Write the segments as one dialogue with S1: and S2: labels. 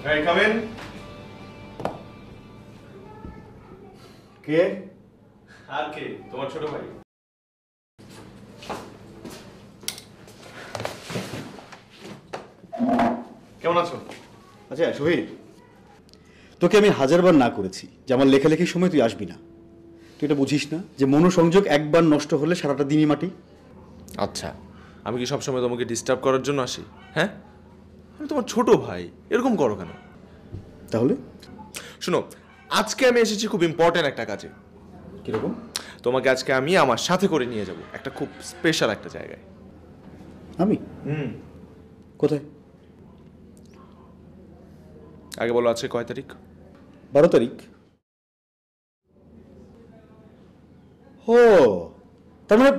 S1: May I come in?
S2: কে?
S1: আর কে? তোমার ছোট ভাই। কেমন আছো?
S2: আচ্ছা শহীদ, তোকে আমি হাজারবার না করেছি যে আমার লেখালেখির সময় তুই আসবি না। তুই এটা বুঝিস না যে মনোসংযোগ একবার নষ্ট হলে সারাটা দিনই মাটি?
S1: আচ্ছা, আমি কি সবসময় তোমাকে ডিস্টার্ব করার জন্য আসি? হ্যাঁ, আমি তোমার ছোট ভাই, এরকম করো কেন?
S2: তাহলে
S1: শোনো, আজকে আমি এসেছি খুব ইম্পর্টেন্ট একটা কাজে।
S2: কিরকম?
S1: তোমাকে আজকে আমি আমার সাথে করে নিয়ে যাব একটা খুব স্পেশাল একটা জায়গায়।
S2: আমি? কোথায়?
S1: আগে বলো, আজকে কয় তারিখ?
S2: 12 তারিখ। ও, তার মানে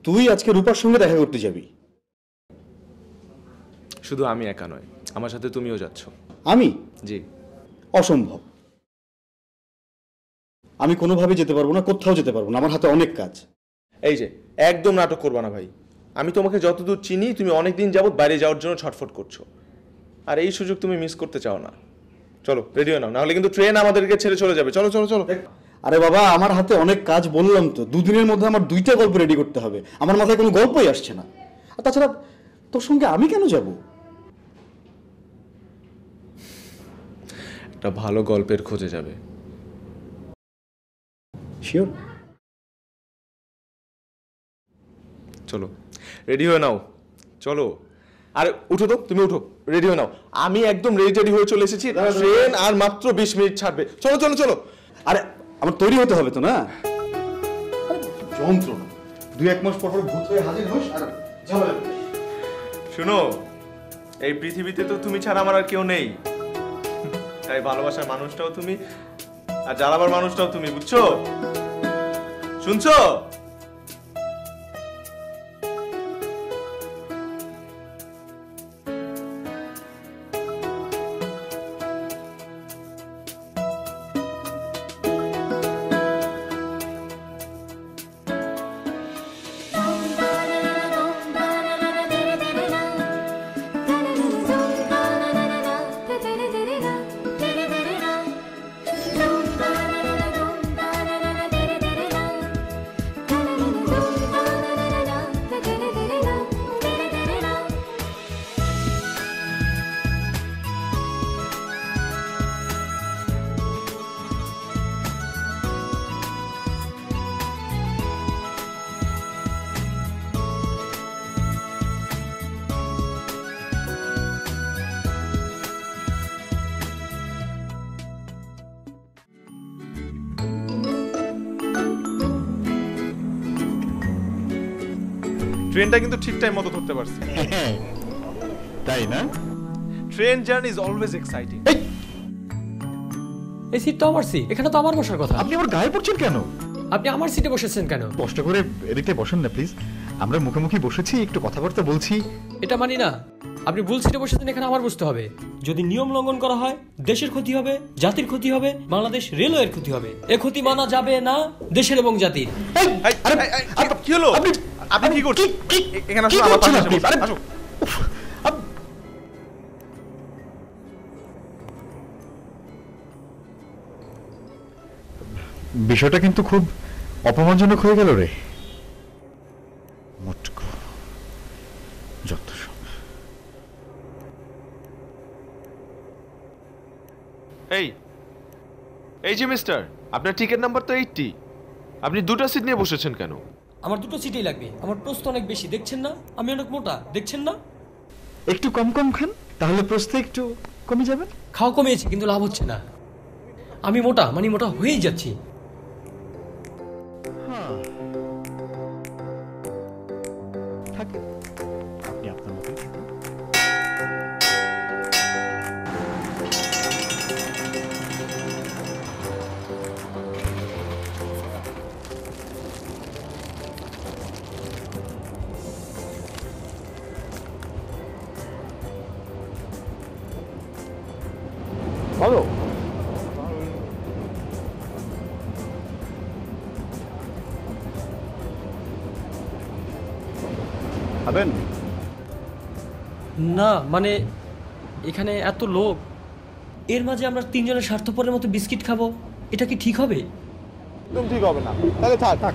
S2: তুই আজকে রূপার সঙ্গে দেখা করতে যাবি?
S1: শুধু আমি একা নয়, আমার সাথে তুমিও যাচ্ছ।
S2: আমি?
S1: জি।
S2: অসম্ভব। আমি কোনোভাবে যেতে পারবো না, কোথাও যেতে পারবো না, আমার হাতে অনেক কাজ।
S1: এই যে, একদম নাটক করবা না ভাই। আমি তোমাকে যতদূর চিনি, তুমি অনেকদিন যাবত বাইরে যাওয়ার জন্য ছটফট করছো, আর এই সুযোগ তুমি মিস করতে চাও না। চলো রেডি হয়ে নাও, নাহলে কিন্তু ট্রেন আমাদেরকে ছেড়ে চলে যাবে। চলো চলো চলো।
S2: আরে বাবা, আমার হাতে অনেক কাজ, বললাম তো। দুদিনের মধ্যে আমার 2টা গল্প রেডি করতে হবে, আমার মাথায় কোনো গল্পই আসছে না। আর তাছাড়া তোর সঙ্গে আমি কেন যাব?
S1: একটা ভালো গল্পের খোঁজে যাবে।
S2: শিওর?
S1: চলো রেডি হয়ে নাও, চলো। আরে উঠো তো, তুমি উঠো, রেডি হয়ে নাও। আমি একদম রেডি হয়ে চলে এসেছি, ট্রেন আর মাত্র 20 মিনিট ছাড়বে। চলো চলো চলো।
S2: আরে আমার তৈরি হতে হবে তো, না? যন্ত্রণা। 2-1 মাস পর পর ভূত হয়ে হাজির হোস আর ঝামেলা।
S1: শুনো, এই পৃথিবীতে তো তুমি ছাড়া আমার আর কেউ নেই, তাই ভালোবাসার মানুষটাও তুমি আর জ্বালাবার মানুষটাও তুমি, বুঝছো? শুনছো? ট্রেনটা কিন্তু ঠিক টাইম মতো ধরতে পারছি,
S3: তাই না?
S1: Train journey is always exciting.
S4: এই সিট তো আমার সিট, এখানে তো আমার বসার কথা।
S3: আপনি আমার গায়ে পড়ছেন কেন?
S4: আপনি আমার সিটে বসেছেন কেন?
S3: কষ্ট করে এদিকে বসেন না প্লিজ। আমরা মুখোমুখি বসেছি, একটু কথাবার্তা বলছি।
S4: এটা মানি না। আপনি ভুল সিটে বসেছেন, এখানে আমার বসতে হবে। যদি নিয়ম লঙ্ঘন করা হয়, দেশের ক্ষতি হবে, জাতির ক্ষতি হবে, বাংলাদেশ রেলওয়ের ক্ষতি হবে। এ ক্ষতি মানা যাবে না দেশের এবং জাতির।
S1: কি হলো? আপনি কি করছেন এখানে? আসলে আমার পাশে আসো।
S3: বিষয়টা কিন্তু খুব অপমানজনক হয়ে গেল রে। মোটকো যত সব।
S1: এই যে মিস্টার, আপনার টিকেট নাম্বার তো 80, আপনি 2টা সিট নিয়ে বসেছেন কেন?
S4: আমার 2টো সিটই লাগবে। আমার প্রস্থ অনেক বেশি, দেখছেন না? আমি অনেক মোটা, দেখছেন না?
S3: একটু কম কম খান, তাহলে প্রস্থ একটু কমে যাবে।
S4: খাওয়া কমিয়েছে কিন্তু লাভ হচ্ছে না। আমি মোটা, মানে মোটা হয়েই যাচ্ছি।
S3: থাকে আপনি আপনার মতো।
S2: বলো।
S4: না মানে এখানে এত লোক, এর মাঝে আমরা তিনজনের স্বার্থপরের মতো বিস্কিট খাবো, এটা কি ঠিক হবে?
S1: একদম ঠিক হবে না। তাহলে থাক থাক।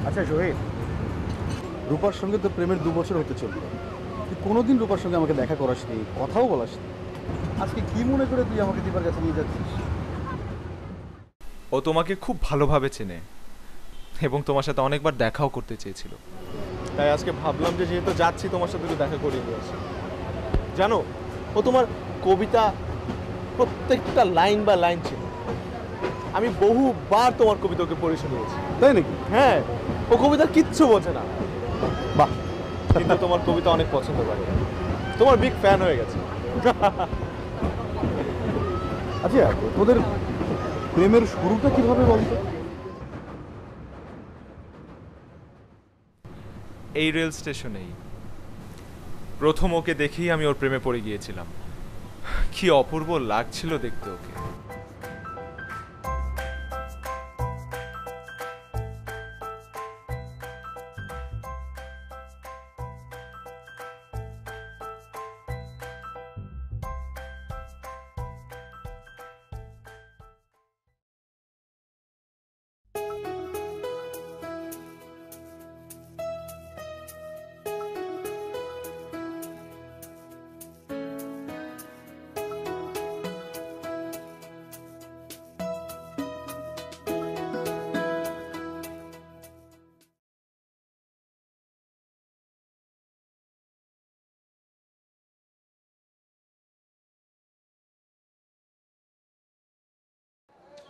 S2: আচ্ছা সোহেল, রূপার সঙ্গে তো প্রেমের 2 বছর হতে চললো, তুই কোনোদিন রূপার সঙ্গে আমাকে দেখা করাসনি, কথাও বলাসনি। আজকে কি মনে করে তুই আমাকে দীপার কাছে নিয়ে যাচ্ছিস?
S5: ও তোমাকে খুব ভালোভাবে চেনে এবং তোমার সাথে অনেকবার দেখাও করতে চেয়েছিল।
S1: তাই আজকে ভাবলাম যে যেহেতু যাচ্ছি তোমার সাথে একটু দেখা করিয়ে নিয়ে আসি। জানো, ও তোমার কবিতা প্রত্যেকটা লাইন বা লাইন ছিল। আমি বহুবার তোমার কবিতা ওকে পড়ে শুনিয়েছি।
S2: তাই নাকি?
S1: হ্যাঁ, ও কবিতার কিচ্ছু বোঝে না,
S2: বাহ,
S1: কিন্তু তোমার কবিতা অনেক পছন্দ করে, তোমার বিগ ফ্যান হয়ে গেছে।
S2: আচ্ছা তোদের প্রেমের শুরুটা কিভাবে বলতো?
S5: এই রেল স্টেশনেই প্রথম ওকে দেখেই আমি ওর প্রেমে পড়ে গিয়েছিলাম। কি অপূর্ব লাগছিল দেখতে ওকে।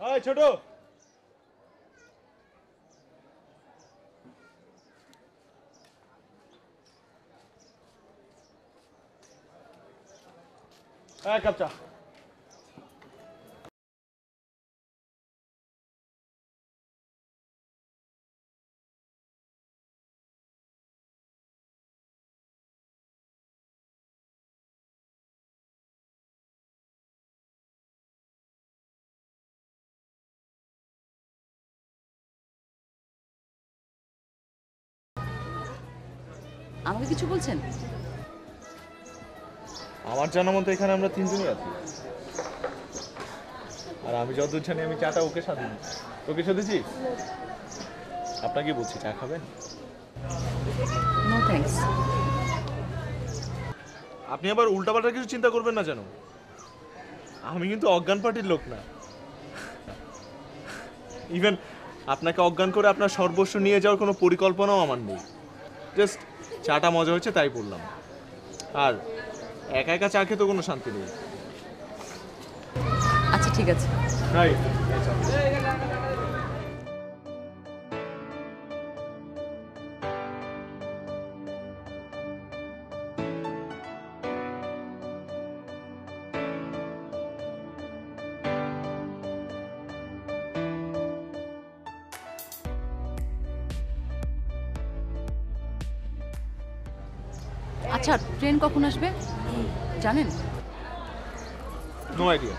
S1: হাই ছোট, কাপ চা।
S6: আমাকে কিছু বলছেন?
S1: আমার জানা মতো এখানে আমরা তিনজনই আছি, আর আমি যতদূর জানি আমি চাটা ওকে সাধিনি। তোকে সাধেছি? আপনাকে বলছি, চা খাবেন?
S6: No thanks.
S1: আপনি আবার উল্টাপাল্টা কিছু চিন্তা করবেন না যেন। আমি কিন্তু অজ্ঞান পার্টির লোক না। ইভেন আপনাকে অজ্ঞান করে আপনার সর্বস্ব নিয়ে যাওয়ার কোনো পরিকল্পনাও আমার নেই। জাস্ট চাটা মজা হচ্ছে তাই পড়লাম। আর একা একা চা খেতে কোনো শান্তি নেই।
S6: আচ্ছা ঠিক আছে।
S1: রাইট।
S6: আচ্ছা ট্রেন কখন আসবে জানেন?
S1: No idea.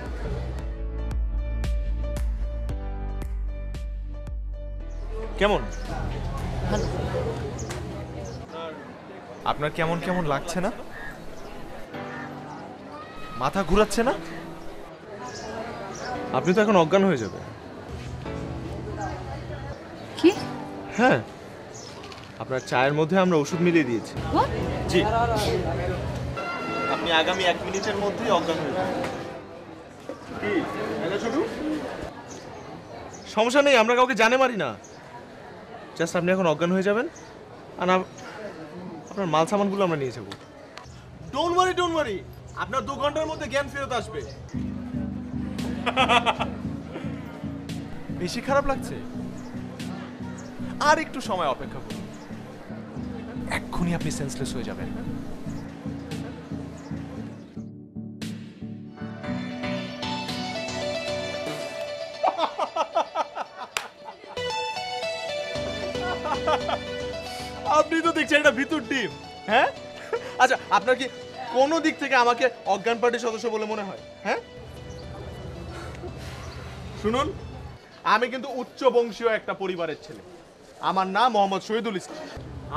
S1: কেমন?
S6: ভালো।
S5: আপনার কেমন কেমন লাগছে না? মাথা ঘুরাচ্ছে না?
S1: আপনি তো এখন অজ্ঞান হয়ে যাবে।
S6: কি?
S1: হ্যাঁ, আপনার চায়ের মধ্যে আমরা ওষুধ মিলিয়ে দিয়েছি।
S6: What?
S1: জি, আপনি আগামী 1 মিনিটের মধ্যেই অজ্ঞান হয়ে যাবেন। কি এটা ছোটু? সমস্যা নেই, আমরা কাউকে জানে মারি না। জাস্ট আপনি এখন অজ্ঞান হয়ে যাবেন, আর আপনার মাল সামানগুলো আমরা নিয়ে যাবো। ডোন্ট ওয়ারি, আপনার 2 ঘন্টার মধ্যে জ্ঞান ফেরত আসবে।
S5: বেশি খারাপ লাগছে? আর একটু সময় অপেক্ষা করুন, এক্ষুনি আপনি সেন্সলেস হয়ে যাবেন।
S1: আপনি তো দেখছেন এটা ভিতর ডিম। হ্যাঁ, আচ্ছা আপনার কি কোনো দিক থেকে আমাকে অজ্ঞান পার্টির সদস্য বলে মনে হয়? হ্যাঁ, শুনুন, আমি কিন্তু উচ্চ বংশীয় একটা পরিবারের ছেলে। আমার নাম মোহাম্মদ শহীদুল ইসলাম।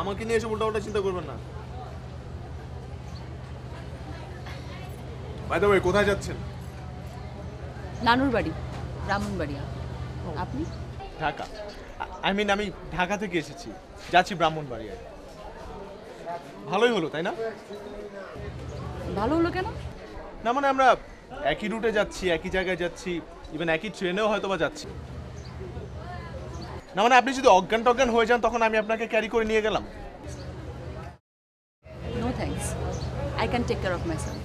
S1: আমাকে নিয়ে এসে উল্টাপাল্টা চিন্তা করবেন না। বাই দ্য ওয়ে, কোথায় যাচ্ছেন?
S6: নানুর বাড়ি, ব্রাহ্মণবাড়িয়া। আপনি?
S1: ঢাকা। আমি ঢাকা থেকে এসেছি, যাচ্ছি ব্রাহ্মণবাড়িয়ায়। ভালোই হলো, তাই না?
S6: ভালো হলো কেন?
S1: না মানে আমরা একই রুটে যাচ্ছি, একই জায়গায় যাচ্ছি, ইভেন একই ট্রেনেও হয়তো বা যাচ্ছি। না মানে আপনি যদি অজ্ঞান টজ্ঞান হয়ে যান তখন আমি আপনাকে ক্যারি করে নিয়ে গেলাম।
S6: No thanks, I can take care of myself.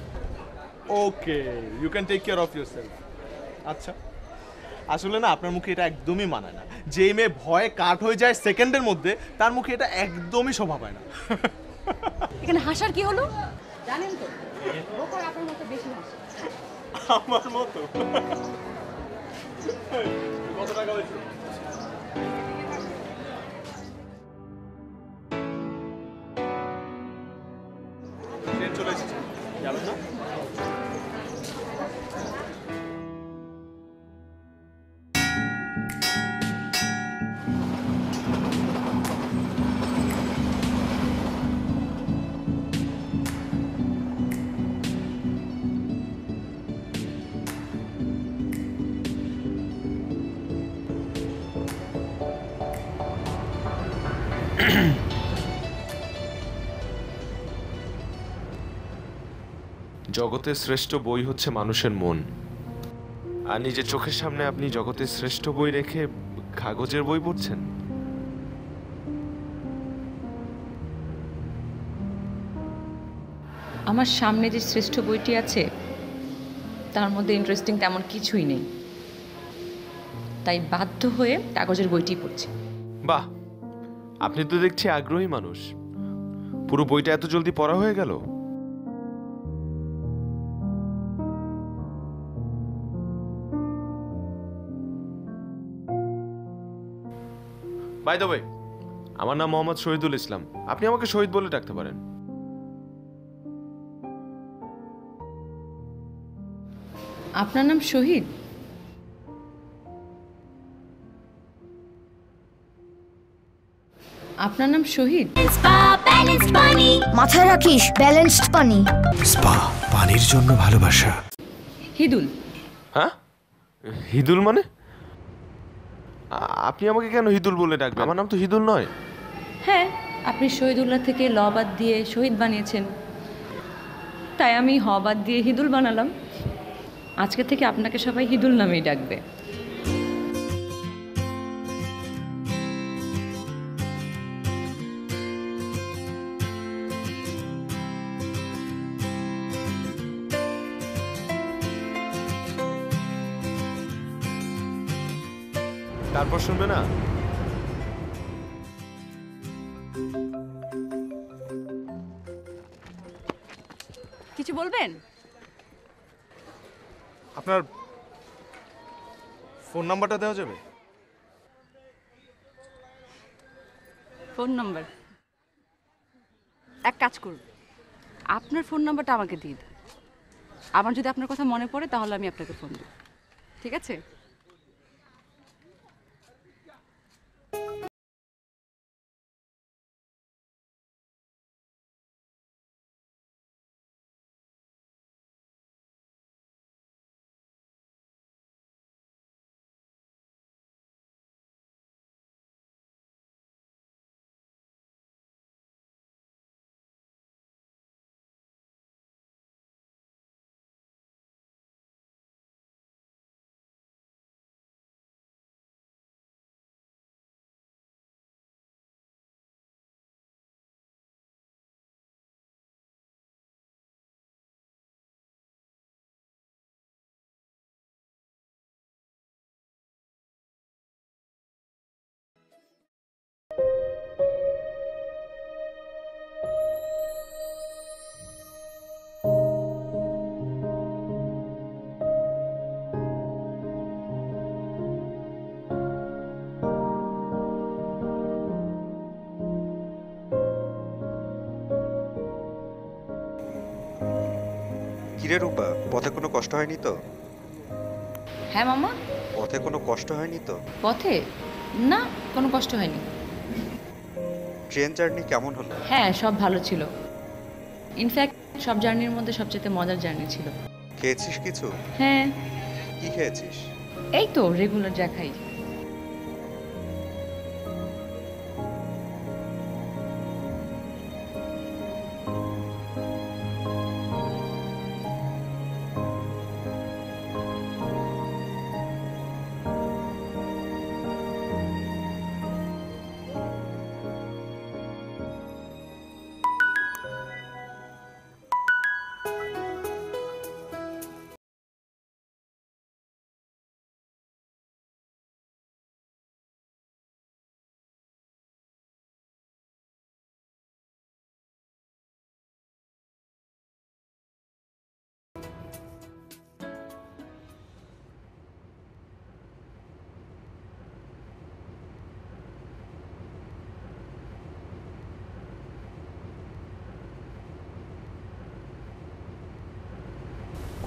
S1: Okay, you can take care of yourself. আচ্ছা, আসলে না আপনার মুখে এটা একদমই মানায় না। যে মেয়ে ভয়ে কাঠ হয়ে যায় সেকেন্ডের মধ্যে, তার মুখে এটা একদমই শোভা পায় না।
S6: এখানে হাসার কি হলো? জানেন তো, বোকার আপনার মতো বেশি হাসে।
S1: আমার মতো? কত টাকা হয়েছে? ট্রেন চলে এসেছে, যাবেন না?
S5: জগতের শ্রেষ্ঠ বই হচ্ছে মানুষের মন। আর নিজের চোখের সামনে আপনি জগতের শ্রেষ্ঠ বই রেখে কাগজের বই পড়ছেন।
S7: আমার সামনে যে শ্রেষ্ঠ বইটি আছে তার মধ্যে ইন্টারেস্টিং তেমন কিছুই নেই, তাই বাধ্য হয়ে কাগজের বইটি পড়ছি।
S5: বাহ, আপনি তো দেখছি আগ্রহী মানুষ। পুরো বইটা এত জলদি পড়া হয়ে গেল? বাই দ্য ওয়ে, আমার নাম মোহাম্মদ শহীদুল ইসলাম। আপনি আমাকে শহীদ বলে ডাকতে পারেন।
S7: আপনার নাম শহীদ? আপনার নাম শহীদ?
S8: স্পা ব্যালেন্সড পানি, মাথায় রাখিস ব্যালেন্সড পানি।
S9: স্পা, পানির জন্য ভালোবাসা।
S7: হিদুল।
S5: হ্যাঁ, হিদুল মানে? আপনি আমাকে কেন হিদুল বলে ডাকবেন? আমার নাম তো হিদুল নয়।
S7: হ্যাঁ, আপনি শহীদুল্লাহ থেকে ল বাদ দিয়ে শহীদ বানিয়েছেন, তাই আমি হ বাদ দিয়ে হিদুল বানালাম। আজকে থেকে আপনাকে সবাই হিদুল নামেই ডাকবে।
S5: তারপর শুনবে না?
S6: কিছু বলবেন?
S1: আপনার ফোন নাম্বারটা দেওয়া যাবে?
S6: Phone number? এক কাজ করুন, আপনার ফোন নাম্বারটা আমাকে দিয়ে দিন। আমার যদি আপনার কথা মনে পড়ে তাহলে আমি আপনাকে ফোন দেব, ঠিক আছে?
S10: কিরে রূপা, পথে কোনো কষ্ট হয়নি তো?
S7: হ্যাঁ মামা।
S10: পথে কোনো কষ্ট হয়নি তো?
S7: পথে না, কোনো কষ্ট হয়নি।
S10: ট্রেন জার্নি কেমন হলো?
S7: হ্যাঁ, সব ভালো ছিল। ইনফ্যাক্ট সব জার্নির মধ্যে সবচেয়ে মজার জার্নি ছিল।
S10: খেয়েছিস কিছু?
S7: হ্যাঁ।
S10: কি খেয়েছিস?
S7: এই তো রেগুলার যা খাই।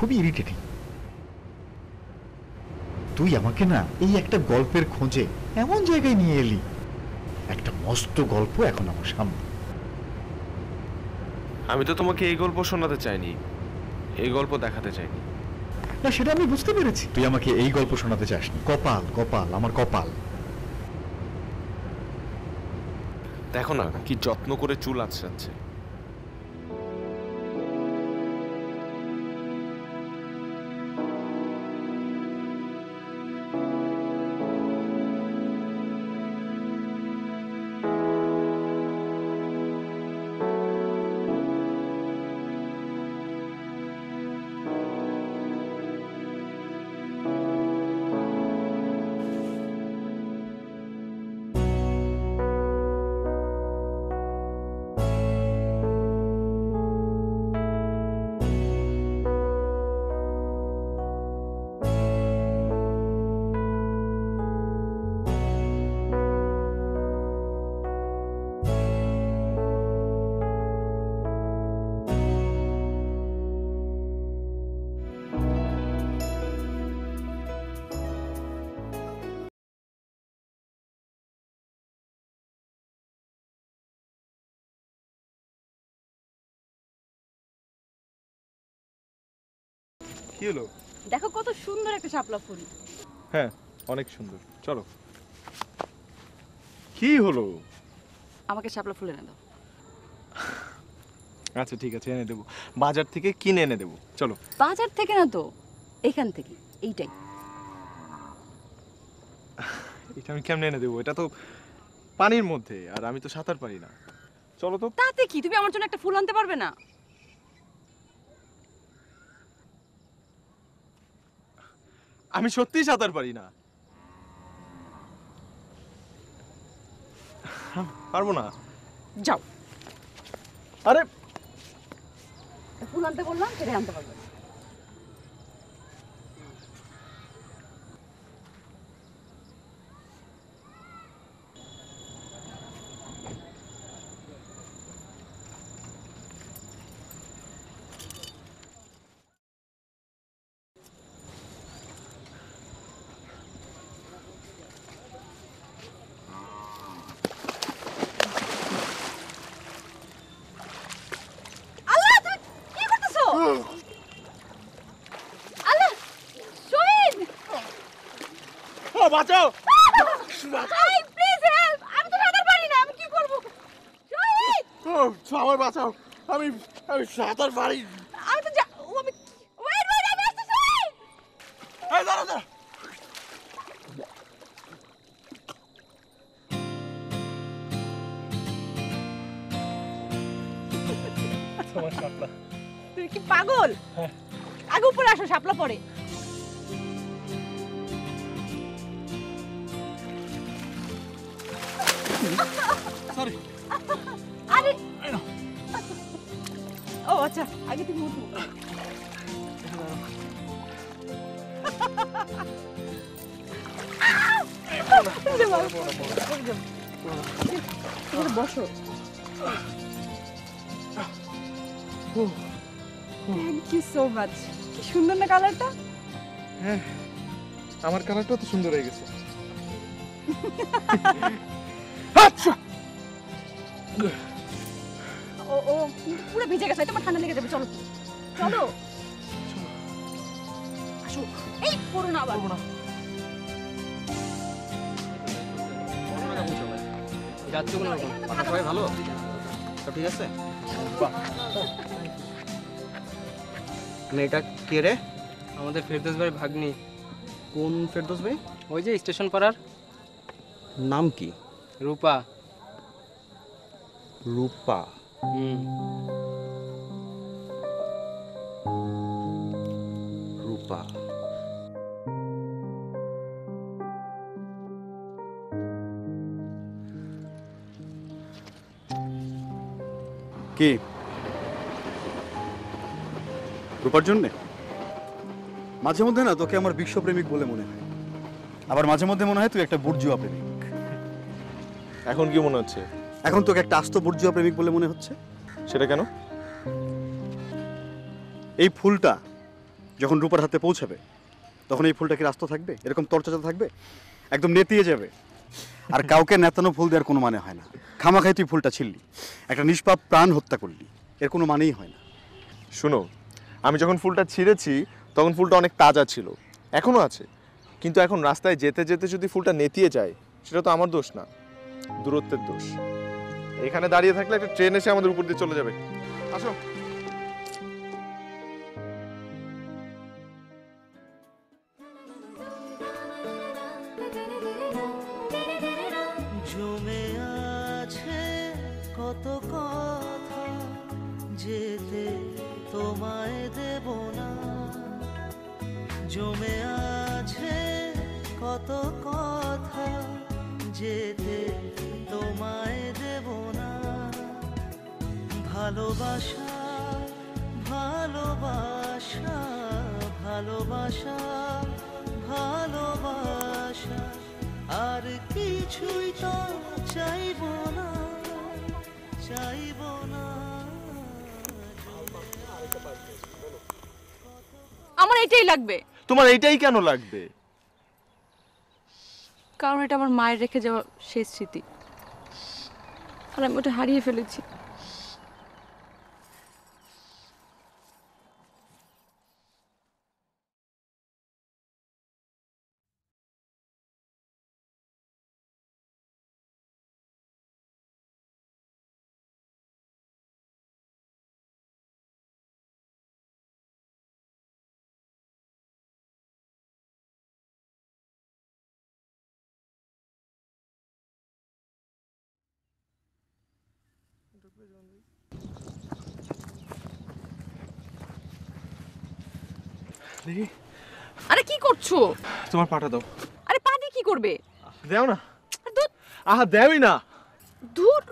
S3: খুবই ইরিটেটিং। তুই আমাকে না এই একটা গল্পের খোঁজে এমন জায়গায় নিয়ে এলি, একটা মস্ত গল্প এখন আমার সামনে।
S1: আমি তো তোমাকে এই গল্প শোনাতে চাইনি, এই গল্প দেখাতে চাইনি।
S3: না, সেটা আমি বুঝতে পেরেছি। তুই আমাকে এই গল্প শোনাতে চাসনি। কপাল কপাল আমার কপাল।
S1: দেখো না কি যত্ন করে চুল আঁচড়াচ্ছে।
S5: কি হলো?
S6: দেখো কত সুন্দর একটা শাপলা ফুল।
S5: হ্যাঁ, অনেক সুন্দর। চলো। কি হলো?
S6: আমাকে শাপলা ফুল এনে দাও।
S5: আচ্ছা ঠিক আছে, এনে দেবো। বাজার থেকে কিনে এনে দেবো। চলো।
S6: বাজার থেকে না তো, এখান থেকে। এইটাই।
S5: এটা আমি কেমনে এনে দেবো? এটা তো পানির মধ্যে, আর আমি তো সাঁতার পারি না। চলো তো।
S6: তাতে কি, তুমি আমার জন্য একটা ফুল আনতে পারবে না?
S5: আমি সত্যিই সাঁতার পারি না। পারবো না।
S6: যাও।
S5: আরে
S6: ফুল আনতে বললাম, সেটা আনতে পারবে না।
S5: বাঁচাও!
S6: Please help! আমি তো সাঁতার পারি না, আমি কি করব? শহীদ!
S5: আমার বাঁচাও! আমি সাঁতার পারি।
S6: আমি তো আমি ওয়েট ওয়েট, আমি আসছি শহীদ!
S5: এই দাঁড়া দাঁড়া। তোমার শাপলা।
S6: তুই কি পাগল? আগে উপরে আসো, শাপলা পড়ে।
S5: সরি।
S6: আরে ও আচ্ছা, আগে তুমি উঠো। বসো। Thank you so much. কি সুন্দর না কালারটা?
S1: হ্যাঁ, আমার কালারটাও তো সুন্দর হয়ে গেছে।
S6: ও ও পুরো ভিজে গেছে, তোমার ঠান্ডা লেগে যাবে। চলো চলো আসো। এই পড়ো না আবার।
S11: যাচ্ছ কোন রকম? সবাই ভালো? সব ঠিক আছে? মেয়েটা কে রে?
S12: আমাদের ফেরদৌস ভাই ভাগ্নি।
S11: কোন ফেরদৌস ভাই?
S12: ওই যে স্টেশন পাড়ার।
S11: নাম কি?
S12: রূপা।
S11: রূপা? রূপা।
S2: কি রূপার জন্যে? মাঝে মধ্যে না তোকে আমার বিশ্বপ্রেমিক বলে মনে হয়, আবার মাঝে মধ্যে মনে হয় তুই একটা বুর্জুয়া প্রেমিক।
S1: এখন কি মনে হচ্ছে?
S2: এখন তোকে একটা আস্ত বুর্জুয়া প্রেমিক বলে মনে হচ্ছে।
S1: সেটা কেন?
S2: এই ফুলটা যখন রূপার হাতে পৌঁছাবে তখন এই ফুলটা কি রাস্ত থাকবে? এরকম তরচাতে থাকবে? একদম নেতিয়ে যাবে। আর কাউকে নেতানো ফুল দেওয়ার কোনো মানে হয় না। খামাখাই তুই ফুলটা ছিললি, একটা নিষ্পাপ প্রাণ হত্যা করলি, এর কোনো মানেই হয় না।
S1: শোনো, আমি যখন ফুলটা ছিঁড়েছি তখন ফুলটা অনেক তাজা ছিল, এখনো আছে। কিন্তু এখন রাস্তায় যেতে যেতে যদি ফুলটা নেতিয়ে যায়, সেটা তো আমার দোষ না, দূরত্বের দোষ। এখানে দাঁড়িয়ে থাকলে একটা ট্রেন এসে আমাদের উপর দিয়ে চলে যাবে। আসো।
S13: জমে আছে কত কথা, যেতে তোমায় দেব না। জমে আছে কত কথা, যেতে তোমায় দেব না। ভালোবাসা ভালোবাসা ভালোবাসা ভালোবাসা, আর কিছুই তো চাইব না, চাইব না।
S6: আমার এটাই লাগবে।
S1: তোমার এইটাই কেন লাগবে?
S6: কারণ এটা আমার মায়ের রেখে যাওয়া শেষ স্মৃতি, আর আমি ওটা হারিয়ে ফেলেছি। আরে কি করছো?
S1: তোমার পাটা দাও।
S6: আরে পা দিয়ে কি করবে?
S1: দাও না। আহা, দেওই না।
S6: দূর।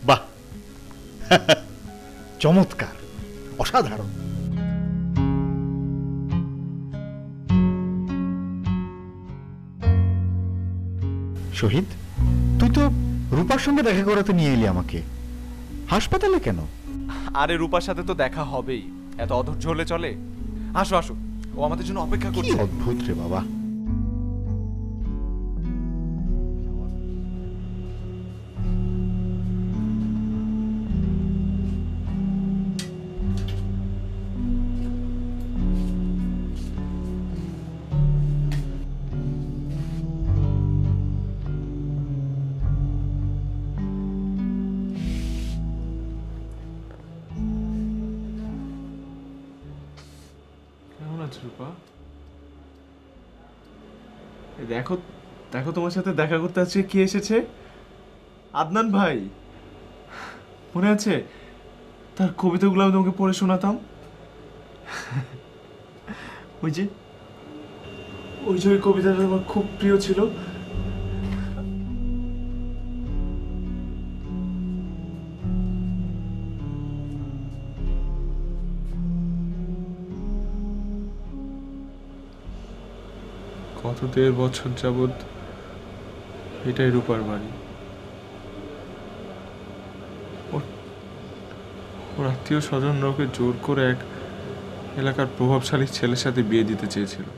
S3: বাহ, চমৎকার, অসাধারণ। শহীদ, তুই তো রূপার সঙ্গে দেখা করাতে নিয়ে এলি আমাকে, হাসপাতালে কেন?
S5: আরে রূপার সাথে তো দেখা হবেই, এত অধৈর্য হলে চলে? আসো আসো, ও আমাদের জন্য অপেক্ষা করছে।
S3: অদ্ভুত রে বাবা।
S1: দেখো দেখো তোমার সাথে দেখা করতে আজকে কে এসেছে? আদনান ভাই, মনে আছে তার কবিতাগুলো আমি তোমাকে পড়ে শোনাতাম? ওই যে ওই কবিতাটা আমার খুব প্রিয় ছিল। গত 1.5 বছর যাবৎ এটাই রূপার বাড়ি। ওর আত্মীয় স্বজনরা ওকে জোর করে এক এলাকার প্রভাবশালী ছেলের সাথে বিয়ে দিতে চেয়েছিল।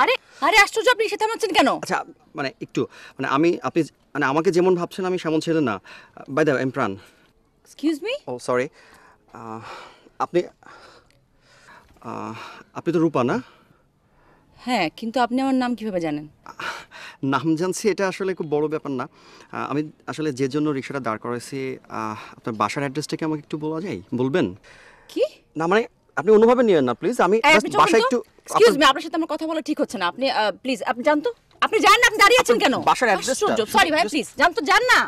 S6: আরে আরে আশ্চর্য, আপনি সেটা থামাচ্ছেন কেন?
S14: আচ্ছা মানে একটু মানে আপনি মানে আমাকে যেমন ভাবছেন আমি সেমন ছেলে না। By the way, Pran.
S6: Excuse me?
S14: ও সরি। আপনি আপনি তো রূপা না?
S6: হ্যাঁ, কিন্তু আপনি আমার নাম কিভাবে জানেন?
S14: নাম জানছি এটা আসলে খুব বড় ব্যাপার না। আমি আসলে যে জন্য রিক্সাটা দাঁড় করাইছি, আপনার বাসার অ্যাড্রেসটা কি আমাকে একটু বলা যায়? বলবেন
S6: কি
S14: না? মানে আপনি অনুভবে নিয়েন না প্লিজ। আমি বাসা একটু
S6: এক্সকিউজ মি, আপনার সাথে আমার কথা বলা ঠিক হচ্ছে না। আপনি প্লিজ আপনি জান তো, আপনি জান না, আপনি দাঁড়িয়ে আছেন কেন?
S14: বাসার অ্যাড্রেসটা।
S6: সরি ভাই, প্লিজ জান তো, জান না।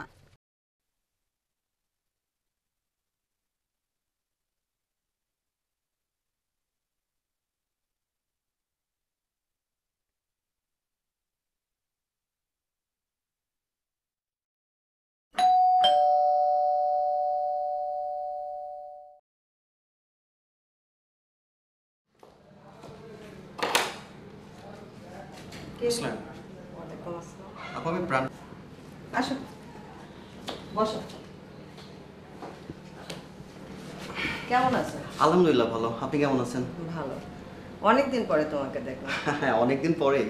S14: আপু আমি প্রাণ।
S15: আসো বসো। কেমন আছো?
S14: আলহামদুলিল্লাহ ভালো। আপনি কেমন আছেন?
S15: ভালো। অনেকদিন পরে তোমাকে দেখলাম।
S14: হ্যাঁ অনেকদিন পরেই,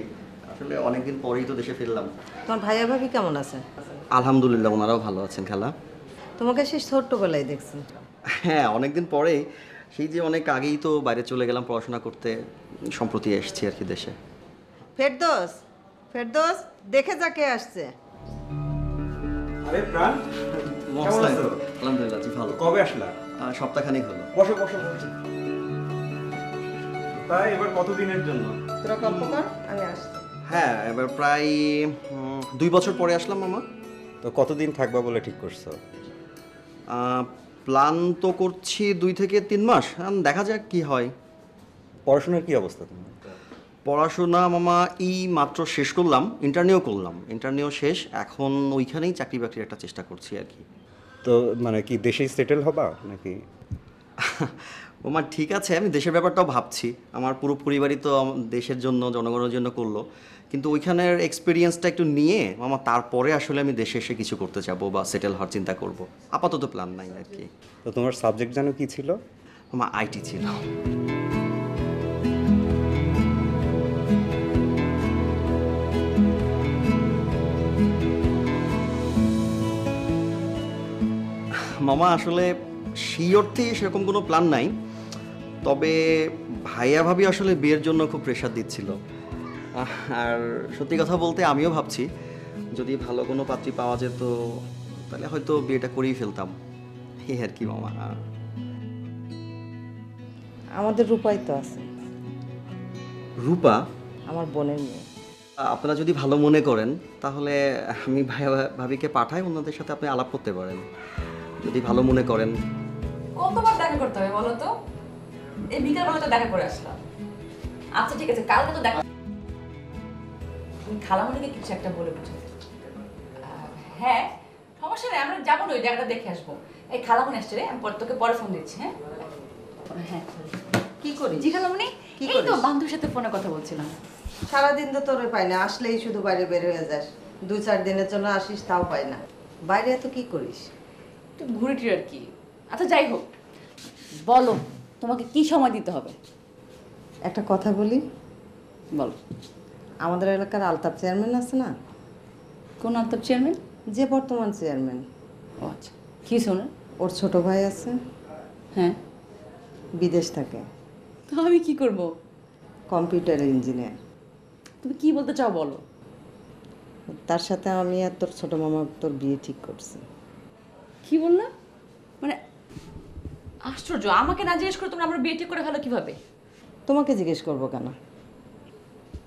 S14: আসলে অনেকদিন পরেই তো দেশে ফিরলাম।
S15: তোমার ভাইয়া ভাবি কেমন আছে?
S14: আলহামদুলিল্লাহ ওনারাও ভালো আছেন খালা।
S15: তোমাকে সেই ছোট্টবেলায় দেখছি।
S14: হ্যাঁ অনেকদিন পরেই, সেই যে অনেক আগেই তো বাইরে চলে গেলাম পড়াশোনা করতে, সম্প্রতি এসেছি আর কি দেশে।
S15: ফেরদৌস, ফেরদৌস দেখে যা কে আসছে।
S16: আরে প্রাণ, কেমন আছো?
S14: আলহামদুলিল্লাহ জি ভালো।
S16: কবে আসলা?
S14: সপ্তাহখানেক হলো।
S16: বসো বসো। তাই এবার কতদিনের জন্য?
S15: তোরা গল্প কর, আমি আসছি।
S14: হ্যাঁ এবার প্রায় 2 বছর পরে আসলাম মামা।
S16: তো কতদিন থাকবা বলে ঠিক করছো?
S14: প্ল্যান তো করছি 2 থেকে 3 মাস, দেখা যাক কি হয়।
S16: পড়াশোনার কি অবস্থা তোমার?
S14: পড়াশোনা মামা এই মাত্র শেষ করলাম, ইন্টারভিউ করলাম, ইন্টারভিউ শেষ, এখন ওইখানেই চাকরি বাকরির একটা চেষ্টা করছি আর কি।
S16: তো মানে কি দেশেই সেটেল হবা নাকি?
S14: মামা ঠিক আছে, আমি দেশের ব্যাপারটাও ভাবছি। আমার পুরো পরিবারই তো দেশের জন্য, জনগণের জন্য করলো, কিন্তু ওইখানের এক্সপিরিয়েন্সটা একটু নিয়ে মামা তারপরে আসলে আমি দেশে এসে কিছু করতে যাবো বা সেটেল হওয়ার চিন্তা করব। আপাতত প্ল্যান নাই আর কি।
S16: তো তোমার সাবজেক্ট জানো কি ছিল?
S14: মামা আইটি ছিল। মামা আসলে সেই অর্থে সেরকম কোনো প্ল্যান নাই, তবে ভাইয়া ভাবি আসলে বিয়ের জন্য খুব প্রেশার দিচ্ছিল। আর সত্যি কথা বলতে আমিও ভাবছি যদি ভালো কোনো পাত্রী পাওয়া যেত তাহলে হয়তো বিয়েটা করেই ফেলতাম, এই আর কি মামা।
S15: আমাদের রূপাই তো আছে।
S14: রূপা?
S15: আমার বোনের মেয়ে।
S14: আপনারা যদি ভালো মনে করেন তাহলে আমি ভাইয়া ভাবিকে পাঠাই, ওনাদের সাথে আপনি আলাপ করতে পারেন যদি ভালো মনে করেন।
S6: কতবার দেখা করতে হবে বলো তো? এই বিকালবেলা তো দেখা করে আসলাম। আচ্ছা ঠিক আছে, কালকে তো দেখা। তুমি খালামণিকে কিছু একটা বলে বুঝো। হ্যাঁ সমস্যা নেই, আমরা যাবো না, ওই জায়গাটা দেখে আসবো। এই খালামণি আসছে রে, আমি তোকে পরে ফোন দিচ্ছি। হ্যাঁ হ্যাঁ
S15: কি করিস?
S6: জি খালামণি, এই তো বান্ধবীর সাথে ফোনে কথা বলছিলাম।
S15: সারাদিন তো তোরে পাই না, আসলেই শুধু বাইরে বের হয়ে যাস। 2-4 দিনের জন্য আসিস, তাও পাই না। বাইরে এত কি করিস?
S6: একটু ঘুরে টুরে আর কি। আচ্ছা যাই হোক, বলো তোমাকে কি সময় দিতে হবে?
S15: একটা কথা বলি,
S7: বল।
S15: আমাদের এলাকার আলতাফ চেয়ারম্যান আছে না?
S7: কোন আলতাফ চেয়ারম্যান?
S15: যে বর্তমান চেয়ারম্যান।
S7: ও আচ্ছা, কি শোনা?
S15: ওর ছোট ভাই আছে,
S7: হ্যাঁ,
S15: বিদেশ থাকে,
S7: তো আমি কি করব?
S15: Computer engineer.
S7: তুমি কি বলতে চাও বলো।
S15: তার সাথে আমি আর তোর ছোট মামা তোর বিয়ে ঠিক করছি।
S7: কি বললা? মানে আশ্চর্য, আমাকে না জিজ্ঞেস করে তোমরা আমার বিয়ে ঠিক করে ফেলো কিভাবে?
S15: তোমাকে জিজ্ঞেস করবো কেন?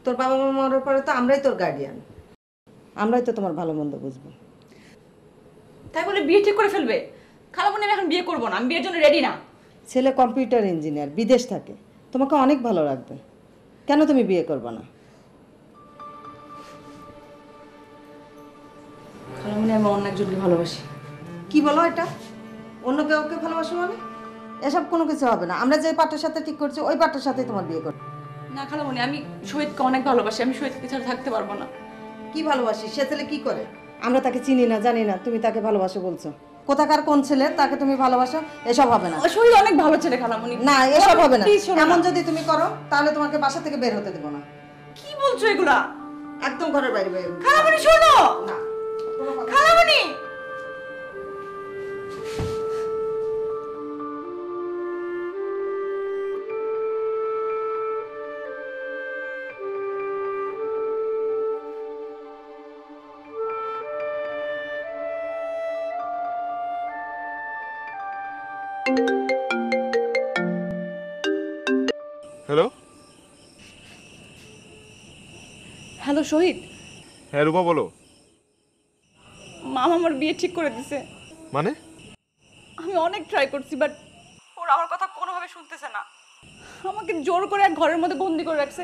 S15: তোর বাবা মা মরার পরে তো আমরাই তোর গার্ডিয়ান, আমরাই তো তোমার ভালো মন্দ বুঝবো।
S7: তাই বলে বিয়ে ঠিক করে ফেলবে? খালামণি, আমি এখন বিয়ে করবো না, আমি বিয়ের জন্য রেডি না।
S15: ছেলে কম্পিউটার ইঞ্জিনিয়ার, বিদেশ থাকে, তোমাকে অনেক ভালো রাখবে, কেন তুমি বিয়ে করবে না?
S7: খালামণি, আমি অন্য একজনকে ভালোবাসি।
S15: কি বলো এটা? অন্য কাউকে ভালোবাসো মানে? এসব কোনো কিছু হবে না, আমরা যে পার্টির সাথে ঠিক করছি ওই পার্টির সাথেই তোমার বিয়ে করবে।
S7: না খালামণি, আমি শহীদকে অনেক ভালোবাসি, আমি শহীদকে ছাড়া থাকতে পারবো না।
S15: কি ভালোবাসি? সে ছেলে কি করে? আমরা তাকে চিনি না, জানি না, তুমি তাকে ভালোবাসো বলছো। কোথাকার কোন ছেলে তাকে তুমি ভালোবাসো? এসব হবে না।
S7: শহীদ অনেক ভালো ছেলে খালামণি।
S15: না, এসব হবে না। এমন যদি তুমি করো তাহলে তোমাকে বাসা থেকে বের হতে দেবো না।
S7: কি বলছো এগুলা?
S15: একদম ঘরের বাইরে বের।
S7: খালামণি শোনো
S15: না,
S7: খালামণি।
S5: হ্যালো।
S7: হ্যালো শহীদ।
S5: হ্যাঁ রূপা, বলো।
S7: মামা আমার বিয়ে ঠিক করে দিছে।
S5: মানে?
S7: আমি অনেক ট্রাই করছি, বাট ওরা আমার কথা কোনোভাবে শুনতেছে না। আমাকে জোর করে এক ঘরের মধ্যে বন্দি করে রাখছে,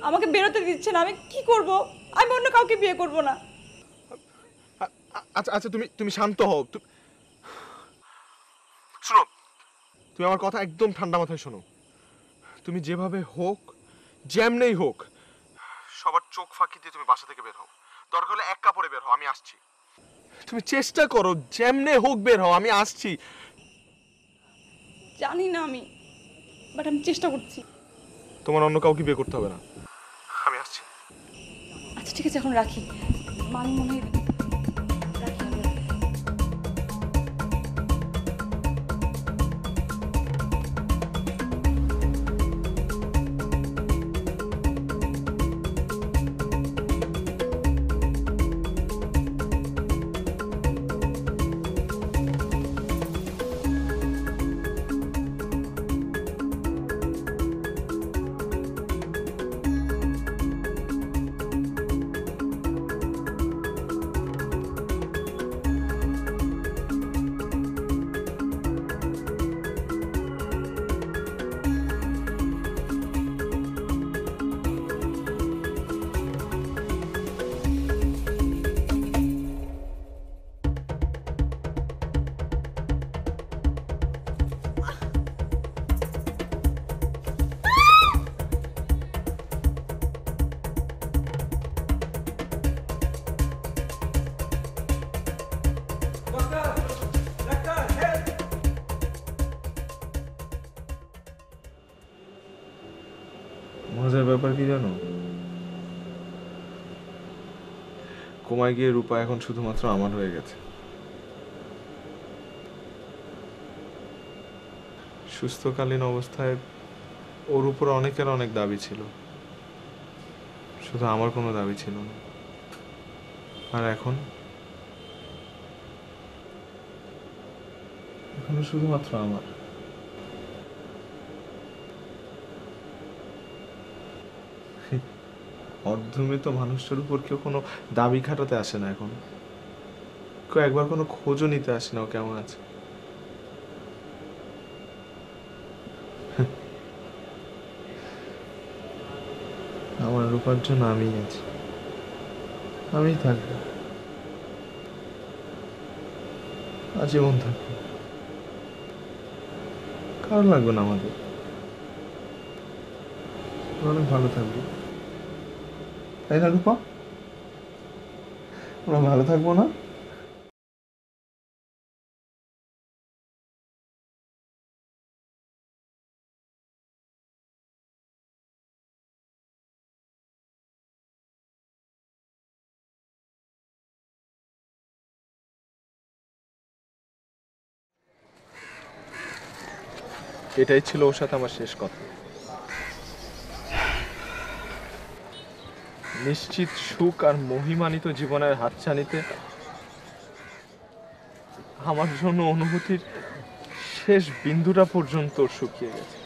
S7: আমাকে বেরোতে দিচ্ছে না। আমি কি করব? আমি অন্য কাউকে বিয়ে করব না।
S1: আচ্ছা আচ্ছা, তুমি তুমি শান্ত হও। শোনো, তুমি আমার কথা একদম ঠান্ডা মাথায় শোনো। তুমি যেভাবে হোক, যেমনেই হোক, সবার চোখ ফাঁকি দিয়ে তুমি বাসা থেকে বের হও। দরকার হলে এক কাপড়ে বের হও, আমি আসছি। তুমি চেষ্টা করো, যেমনে হোক বের হও, আমি আসছি।
S7: জানি না আমি, বাট আমি চেষ্টা করছি।
S1: তোমার অন্য কাউকে বিয়ে করতে হবে না, আমি আসছি।
S7: আচ্ছা ঠিক আছে, এখন রাখি। মামি মনে হয় রাখি আমি।
S1: মজার ব্যাপার কি জানো? কোমায় গিয়ে রূপা এখন শুধুমাত্র আমার হয়ে গেছে। সুস্থকালীন অবস্থায় ওর উপর অনেকের অনেক দাবি ছিল, শুধু আমার কোনো দাবি ছিল না। আর এখন শুধুমাত্র আমার। অর্ধমৃত মানুষটার উপর কেউ কোনো দাবি খাটাতে আসে না এখন। কেউ একবার কোনো খোঁজও নিতে আসে না ও কেমন আছে। আমার রূপার জন্য আমিই আছি, আমিই থাকবো, আজীবন থাকবো। কারণ লাগবে না আমাদের, অনেক ভালো থাকবো, তাই না রূপা? আমরা ভালো থাকবো না?
S5: এটাই ছিল ওর সাথে আমার শেষ কথা। নিশ্চিত সুখ আর মহিমানিত জীবনের হাতছানিতে আমার জন্য অনুভূতির শেষ বিন্দুটা পর্যন্ত শুকিয়ে গেছে।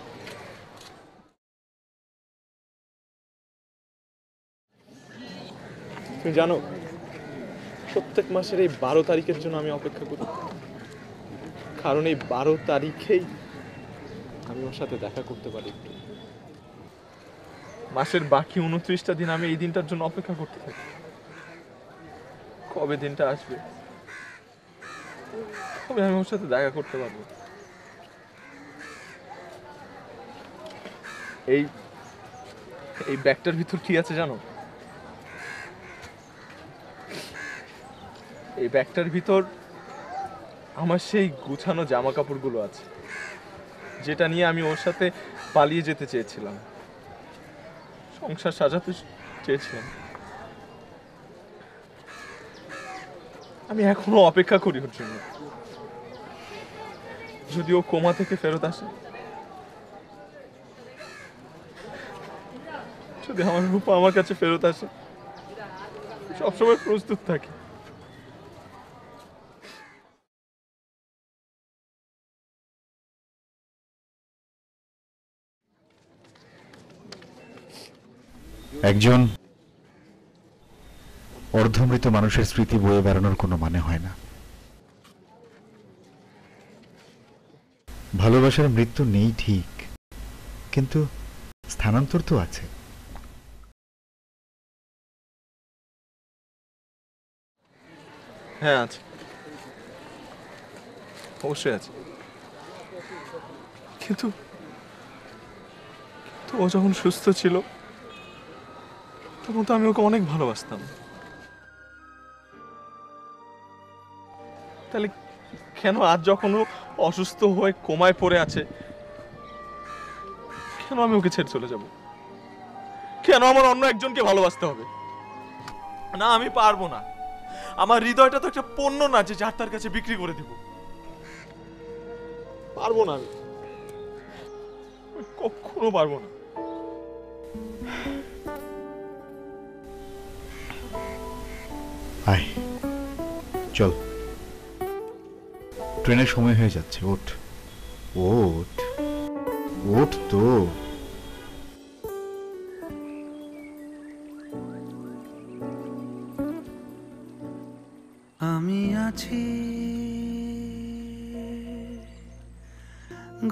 S5: তুমি জানো, প্রত্যেক মাসের এই 12 তারিখের জন্য আমি অপেক্ষা করি, কারণ এই 12 তারিখেই আমি ওর সাথে দেখা করতে পারি। একটু মাসের বাকি 29টা দিন আমি এই দিনটার জন্য অপেক্ষা করতে থাকি, কবে দিনটা আসবে, কবে আমি ওর সাথে দেখা করতে পারবো। এই ব্যাগটার ভিতর কি আছে জানো? এই ব্যাগটার ভিতর আমার সেই গুছানো জামা কাপড়গুলো আছে, যেটা নিয়ে আমি ওর সাথে পালিয়ে যেতে চেয়েছিলাম, সংসার সাজাতে চেয়েছিলাম। আমি এখনো অপেক্ষা করি ওর জন্য। যদি ও কোমা থেকে ফেরত আসে, যদি আমার রূপা আমার কাছে ফেরত আসে, সবসময় প্রস্তুত থাকি।
S3: একজন অর্ধমৃত মানুষের স্মৃতি বয়ে বেড়ানোর কোনো মানে হয় না। ভালোবাসার মৃত্যু নেই ঠিক, কিন্তু স্থানান্তর তো আছে।
S5: হ্যাঁ আছে, অবশ্যই আছে, কিন্তু ও যখন সুস্থ ছিল তখন তো আমি ওকে অনেক ভালোবাসতাম। তাহলে কেন আজ যখন ও অসুস্থ হয়ে কোমায় পড়ে আছে, কেন আমি ওকে ছেড়ে চলে যাব? কেন আমার অন্য একজনকে ভালোবাসতে হবে? না, আমি পারবো না। আমার হৃদয়টা তো একটা পণ্য না যে যার তার কাছে বিক্রি করে দিব। পারবো না, আমি কখনো পারবো না।
S3: আয় চল, ট্রেনের সময় হয়ে যাচ্ছে। ওঠ ওঠ ওঠ তো।
S13: আমি আছি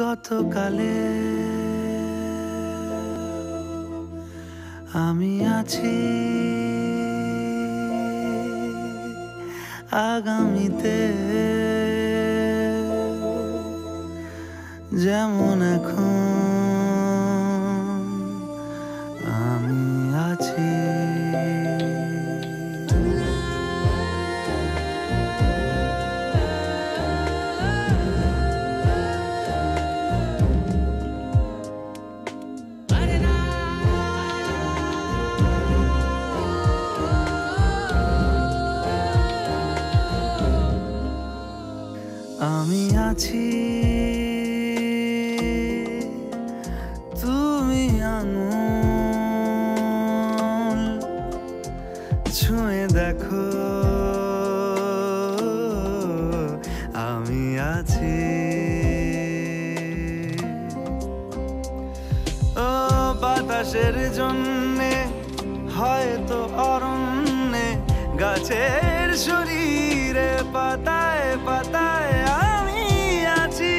S13: গতকালে, আমি আছি আগামীতে, যেমন এখন আমি আছি। আমি আছি, তুমি আঙুল ছুঁয়ে দেখো, আমি আছি। ও বাতাসের জন্যে হয়তো অরণ্যে, গাছের শরীরে পাতায় পাতায় আমি আছি।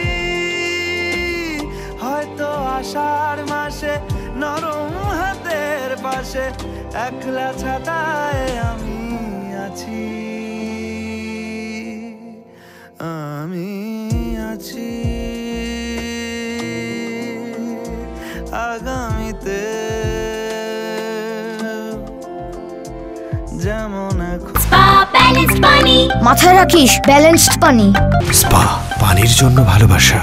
S13: হয়তো আষাঢ় মাসে নরম হাতের পাশে একলা ছাতায় আমি আছি। আমি আছি আগামীতে, যেমন
S8: স্পা ব্যালেন্সড পানি। মাথায় রাখিস ব্যালেন্সড পানি।
S9: স্পা পানির জন্য ভালোবাসা।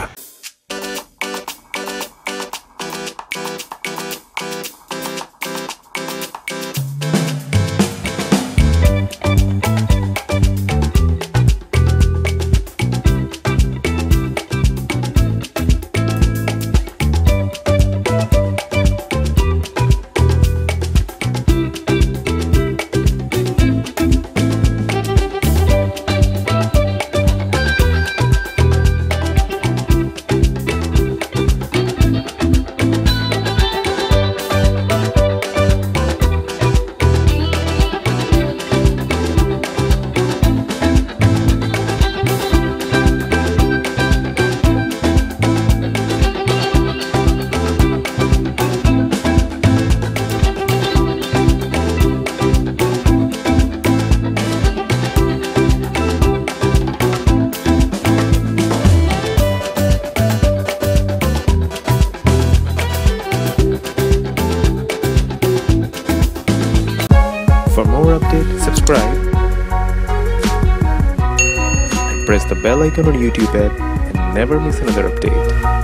S17: more updates, subscribe and press the bell icon on YouTube app and never miss another update.